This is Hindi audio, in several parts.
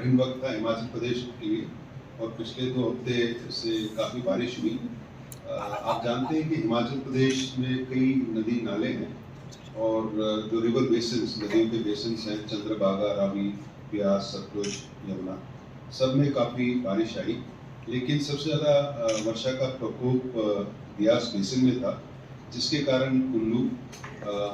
कठिन वक्त था हिमाचल प्रदेश के लिए और पिछले 2 हफ्ते से काफ़ी बारिश हुई। आप जानते हैं कि हिमाचल प्रदेश में कई नदी नाले हैं और जो रिवर बेसिन्स, नदियों के बेसिन्स हैं, चंद्रभागा, रावी, ब्यास, सतलुज, यमुना, सब में काफ़ी बारिश आई। लेकिन सबसे ज़्यादा वर्षा का प्रकोप ब्यास बेसिन में था, जिसके कारण कुल्लू,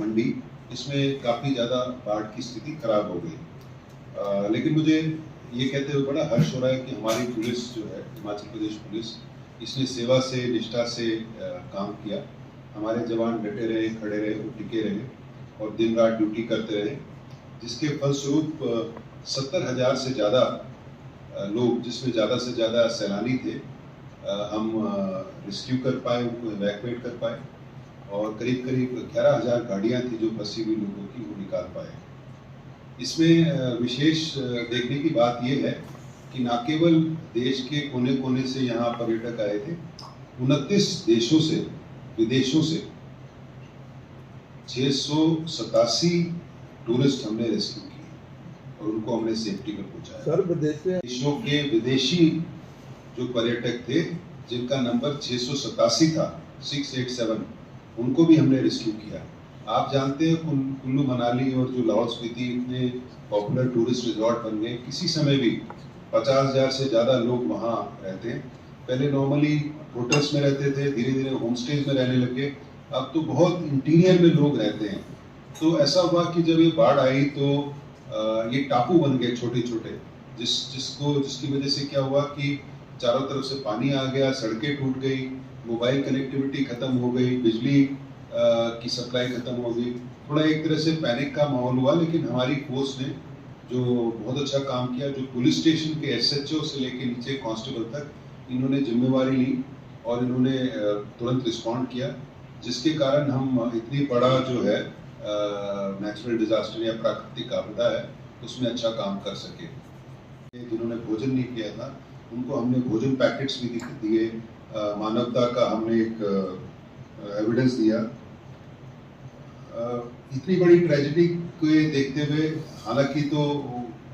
मंडी, इसमें काफ़ी ज़्यादा बाढ़ की स्थिति खराब हो गई। लेकिन मुझे ये कहते हुए बड़ा हर्ष हो रहा है कि हमारी पुलिस जो है, हिमाचल प्रदेश पुलिस, इसने सेवा से, निष्ठा से काम किया। हमारे जवान डटे रहे, खड़े रहे, टिके रहे और दिन रात ड्यूटी करते रहे, जिसके फलस्वरूप 70,000 से ज़्यादा लोग, जिसमें ज़्यादा से ज़्यादा सैलानी थे, हम रेस्क्यू कर पाए, उनको इवैक्यूएट कर पाए और करीब करीब 11,000 गाड़ियाँ थी जो फंसी हुई लोगों की, वो निकाल पाए। इसमें विशेष देखने की बात यह है कि न केवल देश के कोने कोने से यहाँ पर्यटक आए थे, 29 देशों से, विदेशों से 687 टूरिस्ट हमने रेस्क्यू किए और उनको हमने सेफ्टी में पहुंचाया। सर, देशों के विदेशी जो पर्यटक थे, जिनका नंबर 687 था, 687, उनको भी हमने रेस्क्यू किया। आप जानते हैं कुल्लू मनाली और जो लाहौल स्पीति इतने पॉपुलर टूरिस्ट रिजॉर्ट बन गए, किसी समय भी 50,000 से ज़्यादा लोग वहाँ रहते हैं। पहले नॉर्मली होटल्स में रहते थे, धीरे धीरे होम स्टेज में रहने लगे, अब तो बहुत इंटीरियर में लोग रहते हैं। तो ऐसा हुआ कि जब ये बाढ़ आई तो ये टापू बन गए छोटे छोटे, जिसकी वजह से क्या हुआ कि चारों तरफ से पानी आ गया, सड़कें टूट गई, मोबाइल कनेक्टिविटी खत्म हो गई, बिजली की सप्लाई खत्म हो गई। थोड़ा एक तरह से पैनिक का माहौल हुआ, लेकिन हमारी फोर्स ने जो बहुत अच्छा काम किया, जो पुलिस स्टेशन के SHO से लेकर नीचे कांस्टेबल तक, इन्होंने जिम्मेवारी ली और इन्होंने तुरंत रिस्पॉन्ड किया, जिसके कारण हम इतनी बड़ा जो है नेचुरल डिजास्टर या प्राकृतिक आपदा है, उसमें अच्छा काम कर सके। जिन्होंने भोजन नहीं किया था, उनको हमने भोजन पैकेट्स भी दिए, मानवता का हमने एक एविडेंस दिया। इतनी बड़ी ट्रेजेडी को देखते हुए, हालांकि तो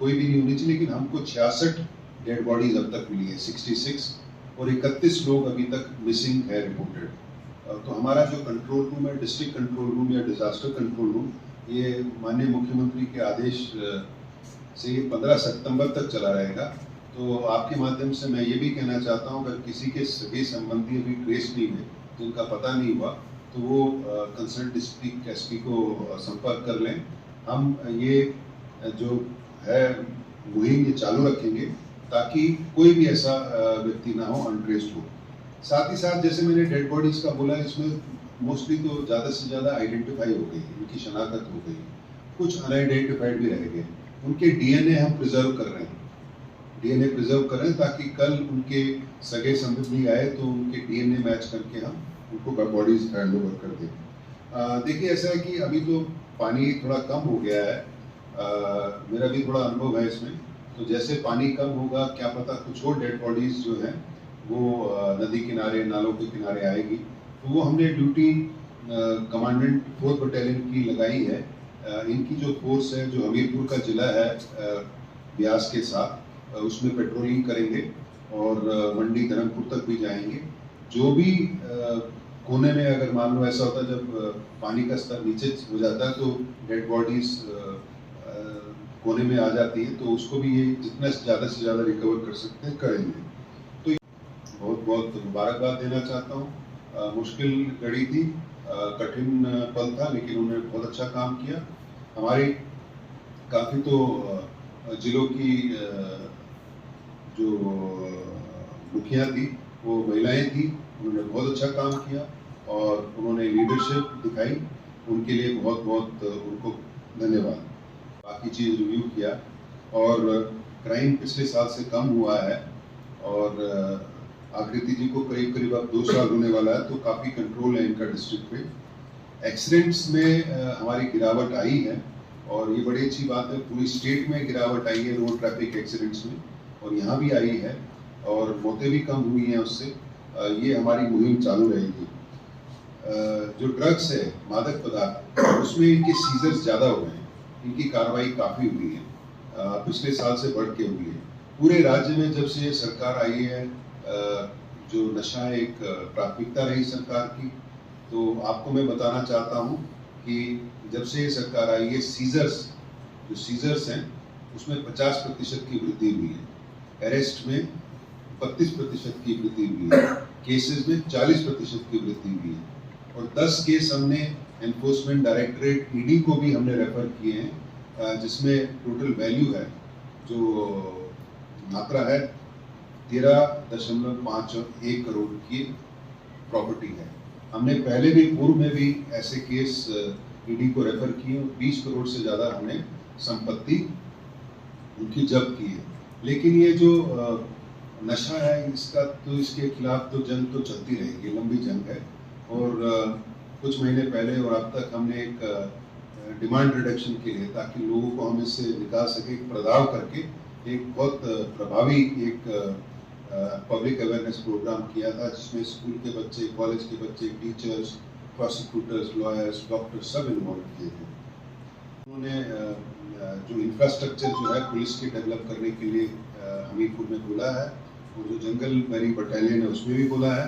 कोई भी नहीं होनी चाहिए, लेकिन हमको 66 डेड बॉडीज अब तक मिली है, 66, और 31 लोग अभी तक मिसिंग है रिपोर्टेड। तो हमारा जो कंट्रोल रूम है, डिस्ट्रिक्ट कंट्रोल रूम या डिजास्टर कंट्रोल रूम, ये माननीय मुख्यमंत्री के आदेश से ये 15 सितंबर तक चला रहेगा। तो आपके माध्यम से मैं ये भी कहना चाहता हूँ, अगर किसी के सगे संबंधी अभी ट्रेस नहीं है, जिनका पता नहीं हुआ, तो वो कंसर्न डिस्ट्रिक्ट SP को संपर्क कर लें। हम ये जो है मुहिम ये चालू रखेंगे ताकि कोई भी ऐसा व्यक्ति ना हो अनट्रेस्ड हो। साथ ही साथ जैसे मैंने डेड बॉडीज का बोला, इसमें मोस्टली तो ज़्यादा से ज़्यादा आइडेंटिफाई हो गई, उनकी शनाख्त हो गई, कुछ अनआइडेंटिफाइड भी रह गए। उनके DNA हम प्रिजर्व कर रहे हैं, DNA प्रिजर्व कर रहे हैं ताकि कल उनके सगे संबंधी आए तो उनके DNA मैच करके हम उनको बॉडीज हैंड ओवर कर दें। देखिए, ऐसा है कि अभी तो पानी थोड़ा कम हो गया है, मेरा भी थोड़ा अनुभव है इसमें। तो जैसे पानी कम होगा, क्या पता कुछ और डेड बॉडीज जो हैं वो नदी किनारे, नालों के किनारे आएगी। तो वो हमने ड्यूटी कमांडेंट 4th बटालियन की लगाई है। इनकी जो फोर्स है, जो हमीरपुर का जिला है ब्यास के साथ, उसमें पेट्रोलिंग करेंगे और मंडी, धर्मपुर तक भी जाएंगे। जो भी कोने में, अगर मान लो ऐसा होता है जब पानी का स्तर नीचे हो जाता है तो डेड बॉडीज कोने में आ जाती है, तो उसको भी ये जितना ज़्यादा से ज़्यादा रिकवर कर सकते हैं करेंगे। तो बहुत बहुत मुबारकबाद देना चाहता हूँ। मुश्किल घड़ी थी, कठिन पल था, लेकिन उन्होंने बहुत अच्छा काम किया। हमारी काफ़ी तो जिलों की जो मुखिया थी वो महिलाएं थी, उन्होंने बहुत अच्छा काम किया और उन्होंने लीडरशिप दिखाई, उनके लिए बहुत बहुत उनको धन्यवाद। बाकी चीज़ रिव्यू किया और क्राइम पिछले साल से कम हुआ है और आकृति जी को करीब करीब अब 2 साल होने वाला है, तो काफ़ी कंट्रोल है इनका डिस्ट्रिक्ट पे। एक्सीडेंट्स में हमारी गिरावट आई है और ये बड़ी अच्छी बात है, पूरी स्टेट में गिरावट आई है रोड ट्रैफिक एक्सीडेंट्स में, और यहाँ भी आई है और मौतें भी कम हुई हैं उससे। ये हमारी मुहिम चालू रहेगी। जो ड्रग्स है, मादक पदार्थ, उसमें इनके सीजर्स ज़्यादा हुए हैं, इनकी कार्रवाई काफ़ी हुई है। पिछले साल से बढ़ के हुई है। पूरे राज्य में जब से ये सरकार आई है, जो नशा एक प्राथमिकता रही सरकार की, तो आपको मैं बताना चाहता हूँ कि जब से ये सरकार आई है, जो सीजर्स हैं उसमें 50% की वृद्धि हुई है, अरेस्ट में 32% की वृद्धि हुई है, केसेस में 40% की वृद्धि हुई है, और 10 केस हमने एनफोर्समेंट डायरेक्टरेट ईडी को भी हमने रेफर किए हैं, जिसमें टोटल वैल्यू है, जो मात्रा है 13.51 करोड़ की प्रॉपर्टी है। हमने पहले भी पूर्व में भी ऐसे केस ईडी को रेफर किए, 20 करोड़ से ज़्यादा हमने संपत्ति उनकी जब्त की है। लेकिन ये जो नशा है, इसके खिलाफ तो जंग तो चलती रहेगी, लंबी जंग है। और कुछ महीने पहले और अब तक हमने एक डिमांड रिडक्शन के लिए, ताकि लोगों को हम इससे निकाल सके, एक प्रदाव करके एक बहुत प्रभावी एक पब्लिक अवेयरनेस प्रोग्राम किया था, जिसमें स्कूल के बच्चे, कॉलेज के बच्चे, टीचर्स, प्रोसिक्यूटर्स, लॉयर्स, डॉक्टर्स सब इन्वॉल्व किए थे। उन्होंने जो इंफ्रास्ट्रक्चर जो है पुलिस के डेवलप करने के लिए हमीरपुर में बोला है, और जो जंगल बैरी बटालियन है उसमें भी बोला है।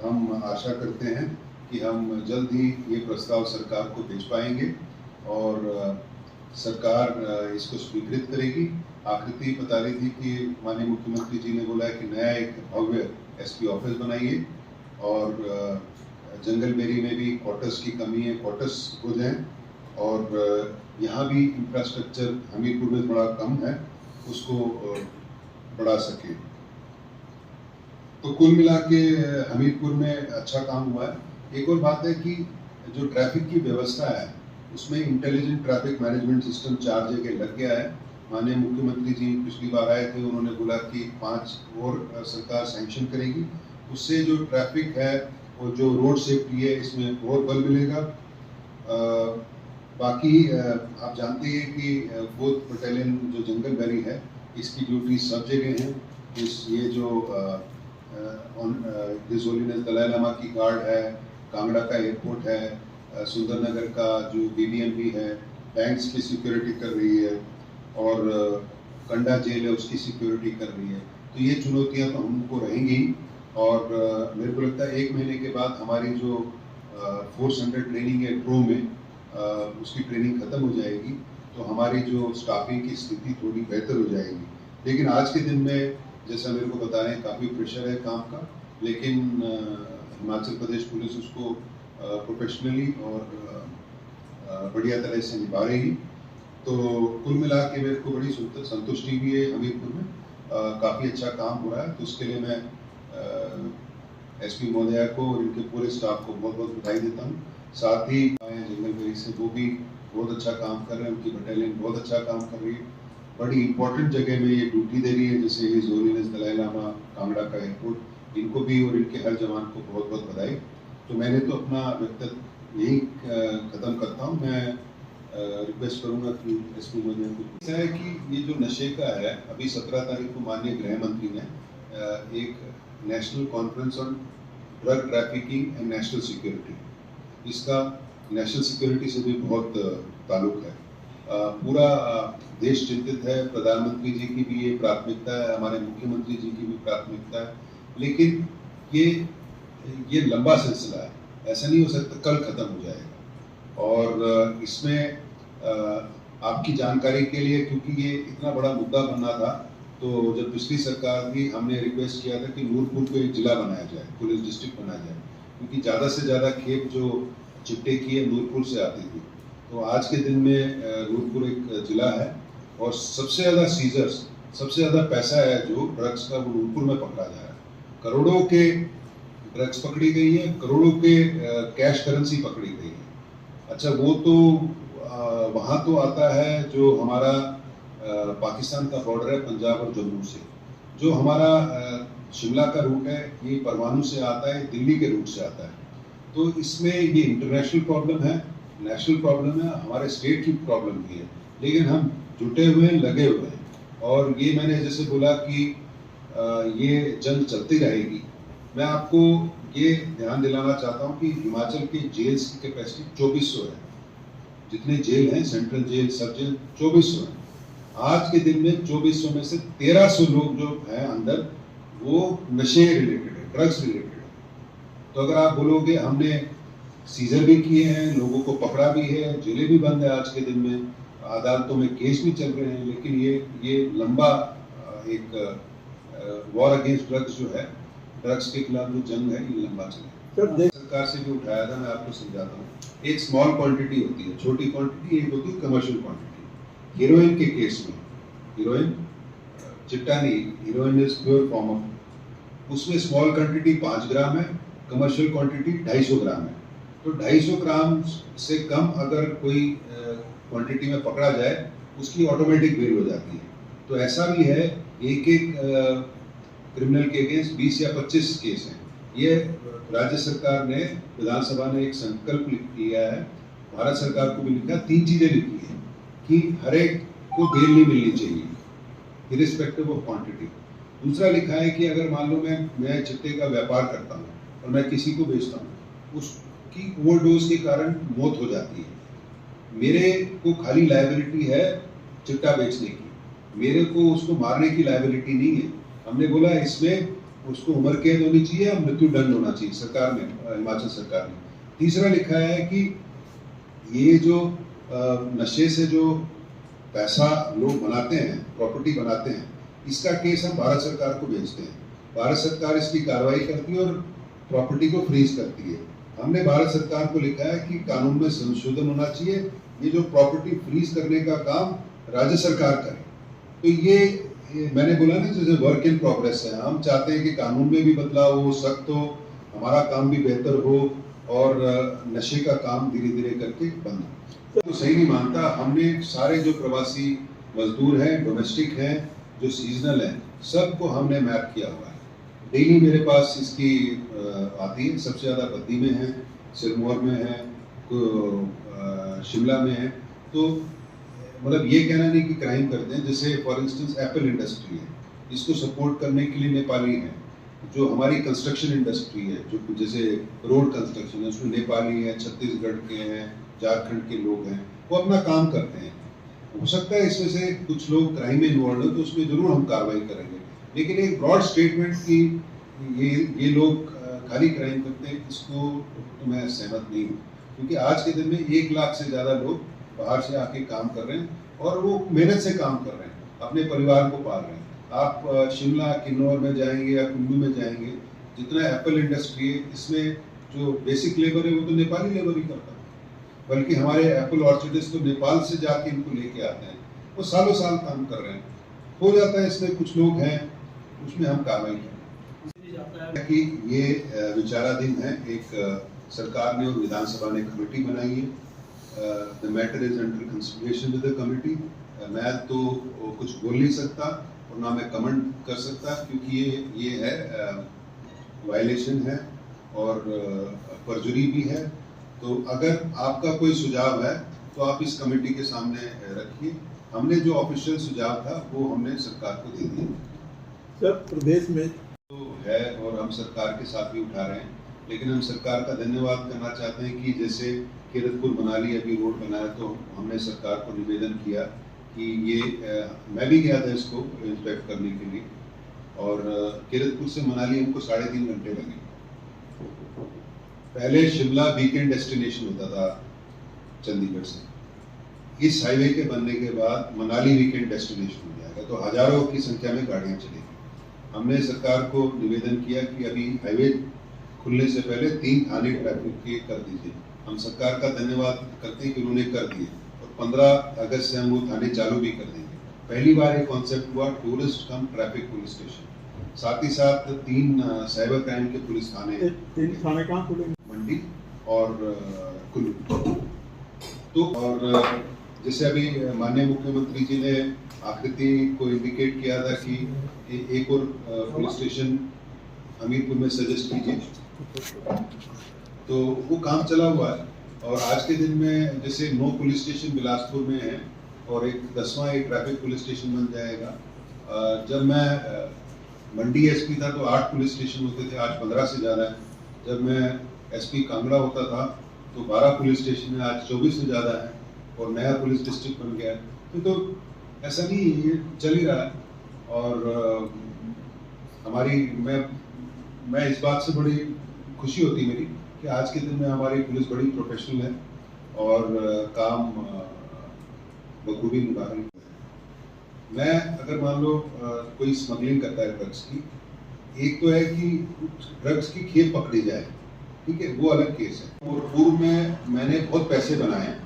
हम आशा करते हैं कि हम जल्द ही ये प्रस्ताव सरकार को भेज पाएंगे और सरकार इसको स्वीकृत करेगी। आकृति बता रही थी कि माननीय मुख्यमंत्री जी ने बोला है कि नया एक भव्य एसपी ऑफिस बनाइए, और जंगलबेरी में भी क्वार्टर्स की कमी है, क्वार्टर्स हो जाएं, और यहाँ भी इंफ्रास्ट्रक्चर हमीरपुर में थोड़ा कम है, उसको बढ़ा सके। तो कुल मिला के हमीरपुर में अच्छा काम हुआ है। एक और बात है कि जो ट्रैफिक की व्यवस्था है उसमें इंटेलिजेंट ट्रैफिक मैनेजमेंट सिस्टम 4 जगह लग गया है। माननीय मुख्यमंत्री जी पिछली बार आए थे, उन्होंने बोला कि 5 और सरकार सैंक्शन करेगी, उससे जो ट्रैफिक है और जो रोड सेफ्टी है इसमें और बल मिलेगा। बाकी आप जानते हैं कि 4th बटालियन जो जंगल बैरी है, इसकी ड्यूटी सब जगह है। ये जो हिज होलीनेस दलाई लामा की गार्ड है, कांगड़ा का एयरपोर्ट है, सुंदरनगर का जो बीबीएमबी है, बैंक्स की सिक्योरिटी कर रही है, और कंडा जेल है उसकी सिक्योरिटी कर रही है। तो ये चुनौतियां तो हमको रहेंगी, और मेरे को लगता है 1 महीने के बाद हमारी जो फोर्स अंडर ट्रेनिंग है क्रो में, उसकी ट्रेनिंग खत्म हो जाएगी, तो हमारी जो स्टाफिंग की स्थिति थोड़ी बेहतर हो जाएगी। लेकिन आज के दिन में जैसा मेरे को बता रहे हैं काफ़ी प्रेशर है काम का, लेकिन हिमाचल प्रदेश पुलिस उसको प्रोफेशनली और बढ़िया तरह से निभा रही। तो कुल मिला के मेरे को बड़ी संतुष्टि भी है हमीरपुर में, काफ़ी अच्छा काम हो रहा है। तो उसके लिए मैं एसपी महोदया को और इनके पूरे स्टाफ को बहुत बहुत बधाई देता हूँ। साथ ही जंगलबेरी से वो भी बहुत अच्छा काम कर रहे हैं, उनकी बटालियन बहुत अच्छा काम कर रही है, बड़ी इंपॉर्टेंट जगह में ये ड्यूटी दे रही है, जैसे हिज होलीनेस दलाई लामा, कांगड़ा का एयरपोर्ट, इनको भी और इनके हर जवान को बहुत बहुत बधाई। तो मैंने तो अपना वक्तव्य यही ख़त्म करता हूँ। मैं रिक्वेस्ट करूँगा कि एसपी महोदय को ऐसा है कि ये जो नशे का है, अभी 17 तारीख को माननीय गृह मंत्री ने एक national conference on drug trafficking and national security, इसका नेशनल सिक्योरिटी से भी बहुत ताल्लुक है। पूरा देश चिंतित है, प्रधानमंत्री जी की भी ये प्राथमिकता है, हमारे मुख्यमंत्री जी की भी प्राथमिकता है, लेकिन ये लंबा सिलसिला है, ऐसा नहीं हो सकता कल खत्म हो जाएगा। और इसमें आपकी जानकारी के लिए, क्योंकि ये इतना बड़ा मुद्दा बनना था, तो जब पिछली सरकार थी हमने रिक्वेस्ट किया था कि नूरपुर को एक जिला बनाया जाए, पुलिस डिस्ट्रिक्ट बनाया जाए, क्योंकि ज़्यादा से ज़्यादा खेप जो चिट्टे की है नूरपुर से आती थी। तो आज के दिन में नूरपुर एक जिला है, और सबसे ज़्यादा सीजर्स, सबसे ज़्यादा पैसा है जो ड्रग्स का, वो नूरपुर में पकड़ा जा रहा है। करोड़ों के ड्रग्स पकड़ी गई है, करोड़ों के कैश करेंसी पकड़ी गई है। अच्छा, वो तो वहाँ तो आता है जो हमारा पाकिस्तान का बॉर्डर है पंजाब और जम्मू से, जो हमारा शिमला का रूट है, ये परवाणू से आता है, दिल्ली के रूट से आता है। तो इसमें ये इंटरनेशनल प्रॉब्लम है, नेशनल प्रॉब्लम है, हमारे स्टेट की प्रॉब्लम भी है, लेकिन हम जुटे हुए हैं, लगे हुए हैं। और ये मैंने जैसे बोला कि ये जंग चलती रहेगी। मैं आपको ये ध्यान दिलाना चाहता हूँ कि हिमाचल के जेल्स की कैपेसिटी 2400 है, जितने जेल हैं, सेंट्रल जेल, सब जेल 2400 हैं, आज के दिन में 2400 में से 1300 लोग जो हैं अंदर वो नशे रिलेटेड है, ड्रग्स रिलेटेड है। तो अगर आप बोलोगे हमने सीजर भी किए हैं, लोगों को पकड़ा भी है, जेलें भी बंद है आज के दिन में, अदालतों में केस भी चल रहे हैं, लेकिन ये लंबा एक वॉर अगेंस्ट ड्रग्स जो है, ड्रग्स के खिलाफ जो जंग है, ये लंबा चले। सरकार से भी उठाया था, मैं आपको समझाता हूँ। एक स्मॉल क्वांटिटी होती है, छोटी क्वांटिटी, एक होती है कमर्शियल क्वांटिटी। हीरोइन के केस में, हीरोइन चिट्टा नहीं, heroine is pure form of, उसमें स्मॉल क्वांटिटी 5 ग्राम है, कमर्शियल क्वांटिटी 250 ग्राम है। तो 250 ग्राम से कम अगर कोई क्वांटिटी में पकड़ा जाए, उसकी ऑटोमेटिक बेल हो जाती है। तो ऐसा भी है, एक क्रिमिनल के अगेंस्ट 20 या 25 केस हैं। ये राज्य सरकार ने, विधानसभा ने एक संकल्प लिया है, भारत सरकार को भी लिखा, 3 चीजें लिखी है कि हर एक को बेल नहीं मिलनी चाहिए इरिस्पेक्टिव ऑफ क्वांटिटी। दूसरा लिखा है कि अगर मान लो मैं चिट्टे का व्यापार करता हूँ और मैं किसी को बेचता हूँ, उसकी ओवरडोज के कारण मौत हो जाती है, मेरे को खाली लायबिलिटी है चिट्टा बेचने की, मेरे को उसको मारने की लायबिलिटी नहीं है। हमने बोला इसमें उसको उम्र कैद होनी चाहिए और मृत्यु दंड होना चाहिए, सरकार ने, हिमाचल सरकार ने। तीसरा लिखा है कि ये जो नशे से जो पैसा लोग बनाते हैं, प्रॉपर्टी बनाते हैं, इसका केस हम भारत सरकार को भेजते हैं। भारत सरकार इसकी कार्रवाई करती है और प्रॉपर्टी को फ्रीज करती है। हमने भारत सरकार को लिखा है कि कानून में संशोधन होना चाहिए, ये जो प्रॉपर्टी फ्रीज करने का काम राज्य सरकार करे। तो ये मैंने बोला ना, जैसे वर्क इन प्रोग्रेस है, हम चाहते हैं कि कानून में भी बदलाव हो, सख्त हो, हमारा काम भी बेहतर हो और नशे का काम धीरे धीरे करके बंद हो। तो सही नहीं मानता, हमने सारे जो प्रवासी मजदूर हैं, डोमेस्टिक हैं, जो सीजनल हैं, सबको हमने मैप किया हुआ है। डेली मेरे पास इसकी आती है, सबसे ज़्यादा बद्दी में है, सिरमौर में है, शिमला में है। तो मतलब ये कहना नहीं कि क्राइम करते हैं। जैसे फॉर इंस्टेंस एप्पल इंडस्ट्री है, इसको सपोर्ट करने के लिए नेपाली हैं। जो हमारी कंस्ट्रक्शन इंडस्ट्री है, जो जैसे रोड कंस्ट्रक्शन है, उसमें नेपाली है, छत्तीसगढ़ के हैं, झारखंड के लोग हैं, वो अपना काम करते हैं। हो सकता है इसमें से कुछ लोग क्राइम में इन्वॉल्व हो, तो उसमें जरूर हम कार्रवाई करेंगे, लेकिन एक ब्रॉड स्टेटमेंट की ये लोग खाली क्राइम करते हैं, इसको तो मैं सहमत नहीं हूँ। क्योंकि आज के दिन में 1 लाख से ज़्यादा लोग बाहर से आके काम कर रहे हैं और वो मेहनत से काम कर रहे हैं, अपने परिवार को पाल रहे हैं। आप शिमला, किन्नौर में जाएंगे या कुल्लू में जाएंगे, जितना एप्पल इंडस्ट्री है, इसमें जो बेसिक लेबर है वो तो नेपाली लेबर ही करता है। बल्कि हमारे एप्पल ऑर्चर्डिस्ट तो नेपाल से जाके इनको लेके आते हैं, वो सालों साल काम कर रहे हैं। हो जाता है इसमें कुछ लोग हैं, उसमें हम कार्रवाई करें कि ये विचाराधीन है। एक सरकार ने और विधानसभा ने कमेटी बनाई है, the matter is under consideration with the committee. मैं तो कुछ बोल नहीं सकता और ना मैं कमेंट कर सकता, क्योंकि ये है वायलेशन है और परजुरी भी है। तो अगर आपका कोई सुझाव है तो आप इस कमेटी के सामने रखिए। हमने जो ऑफिशियल सुझाव था वो हमने सरकार को दे दिया। सर, प्रदेश में तो है और हम सरकार के साथ भी उठा रहे हैं, लेकिन हम सरकार का धन्यवाद करना चाहते हैं कि जैसे किरतपुर मनाली अभी रोड बनाया, तो हमने सरकार को निवेदन किया कि ये मैं भी गया था इसको इंस्पेक्ट करने के लिए, और किरतपुर से मनाली हमको 3.5 घंटे लगे। पहले शिमला वीकेंड डेस्टिनेशन होता था चंडीगढ़ से, इस हाईवे के बनने के बाद मनाली वीकेंड डेस्टिनेशन हो जाएगा, तो हजारों की संख्या में गाड़ियां चलेगी। हमने सरकार को निवेदन किया कि अभी हाईवे खुलने से पहले 3 थाने ट्रैफिक के कर दीजिए। हम सरकार का धन्यवाद करते हैं कि उन्होंने कर दिए, और 15 अगस्त से हम वो थाने चालू भी कर देंगे। पहली बार ये कॉन्सेप्ट हुआ टूरिस्ट कम ट्रैफिक पुलिस स्टेशन, साथ ही साथ 3 साइबर क्राइम के पुलिस थाने। 3 थाने कहाँ खुलेंगे? मंडी और कुल्लू। तो और जैसे अभी माननीय मुख्यमंत्री जी ने आकृति को इंडिकेट किया था कि एक और पुलिस स्टेशन हमीरपुर में सजेस्ट कीजिए, तो वो काम चला हुआ है। और आज के दिन में जैसे 9 पुलिस स्टेशन बिलासपुर में है और एक 10वां एक ट्रैफिक पुलिस स्टेशन बन जाएगा। जब मैं मंडी एसपी था तो 8 पुलिस स्टेशन होते थे, आज 15 से ज़्यादा है। जब मैं एसपी कांगड़ा होता था तो 12 पुलिस स्टेशन है, आज 24 से ज़्यादा है और नया पुलिस डिस्ट्रिक्ट बन गया है। तो ऐसा नहीं, ये चल ही रहा है। और मैं इस बात से बड़ी खुशी होती मेरी कि आज के दिन में हमारी पुलिस बड़ी प्रोफेशनल है और काम बखूबी निभा रही है। मैं अगर मान लो कोई स्मगलिंग करता है ड्रग्स की, एक तो है कि ड्रग्स की खेप पकड़ी जाए, ठीक है, वो अलग केस है। और पूर्व में मैंने बहुत पैसे बनाए हैं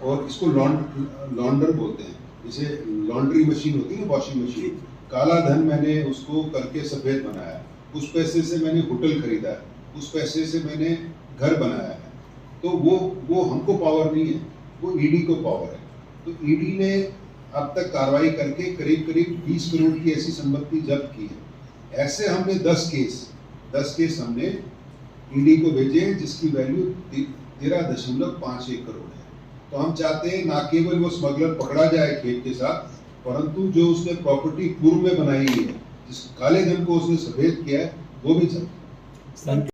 और इसको लॉन्डर बोलते हैं, जैसे लॉन्ड्री मशीन होती है, वॉशिंग मशीन, काला धन मैंने उसको करके सफेद बनाया। उस पैसे से मैंने होटल खरीदा है, उस पैसे से मैंने घर बनाया है। तो वो हमको पावर नहीं है, वो ईडी को पावर है। तो ईडी ने अब तक कार्रवाई करके करीब करीब 20 करोड़ की ऐसी संपत्ति जब्त की है। ऐसे हमने 10 केस हमने ईडी को भेजे जिसकी वैल्यू 13.51 करोड़ है। तो हम चाहते हैं ना केवल वो स्मगलर पकड़ा जाए खेप के साथ, परंतु जो उसने प्रॉपर्टी पूर्व में बनाई है, जिस काले धन को उसने सफेद किया है, वो भी जब्त।